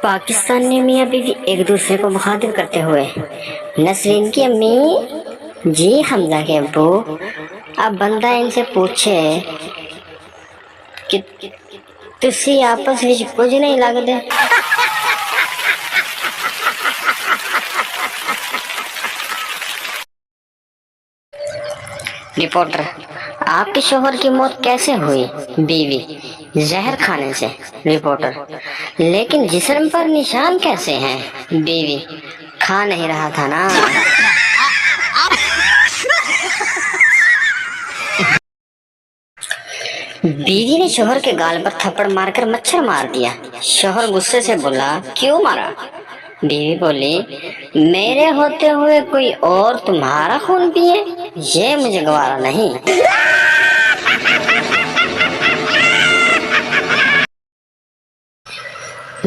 पाकिस्तान में मियाँ बीवी एक दूसरे को मुखातिब करते हुए नसरीन की अम्मी जी हमजा के अब्बू अब बंदा इनसे पूछे कि तुसी आपस ਵਿੱਚ ਕੁਝ ਨਹੀਂ ਲੱਗਦੇ। रिपोर्टर आपके शोहर की मौत कैसे हुई? बीवी जहर खाने से। रिपोर्टर लेकिन जिस्म पर निशान कैसे हैं? बीवी खा नहीं रहा था ना। बीवी ने शोहर के गाल पर थप्पड़ मारकर मच्छर मार दिया। शोहर गुस्से से बोला क्यों मारा? बीवी बोली मेरे होते हुए कोई और तुम्हारा खून पिए ये मुझे गवारा नहीं।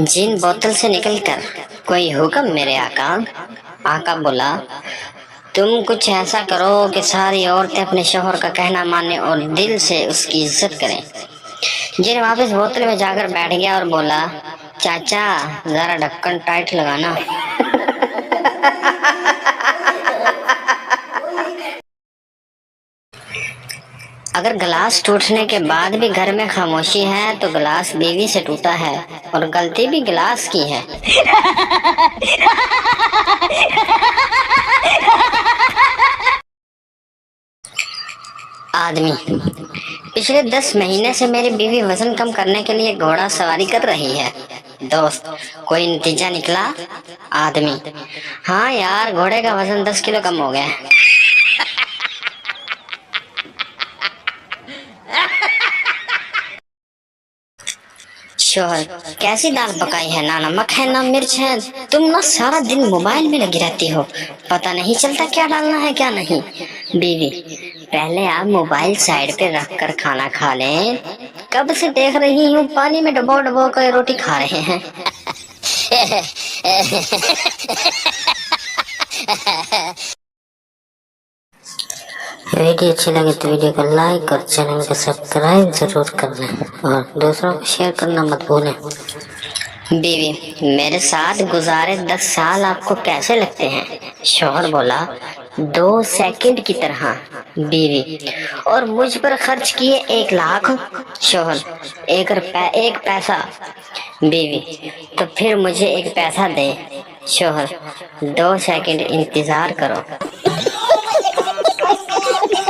जिन बोतल से निकलकर कोई हुक्म मेरे आका। आका बोला तुम कुछ ऐसा करो कि सारी औरतें अपने शोहर का कहना माने और दिल से उसकी इज्जत करें। जिन वापस बोतल में जाकर बैठ गया और बोला चाचा जरा ढक्कन टाइट लगाना। अगर गिलास टूटने के बाद भी घर में खामोशी है तो गिलास बीवी से टूटा है और गलती भी गिलास की है। आदमी पिछले 10 महीने से मेरी बीवी वजन कम करने के लिए घोड़ा सवारी कर रही है। दोस्त कोई नतीजा निकला? आदमी हाँ यार घोड़े का वजन 10 किलो कम हो गया। शोहर कैसी दाल पकाई है? ना नमक है ना मिर्च है। तुम ना सारा दिन मोबाइल में लगी रहती हो, पता नहीं चलता क्या डालना है क्या नहीं। बीवी पहले आप मोबाइल साइड पे रख कर खाना खा लें। कब से देख रही हूँ पानी में डबो डबो कर रोटी खा रहे हैं। वीडियो अच्छी लगे तो वीडियो को लाइक और चैनल को सब्सक्राइब जरूर कर लें और दूसरों को शेयर करना मत भूलें। बीवी मेरे साथ गुजारे 10 साल आपको कैसे लगते हैं? शौहर बोला 2 सेकंड की तरह। बीवी और मुझ पर खर्च किए 1 लाख। शौहर एक पैसा। बीवी तो फिर मुझे 1 पैसा दे। शौहर 2 सेकंड इंतजार करो।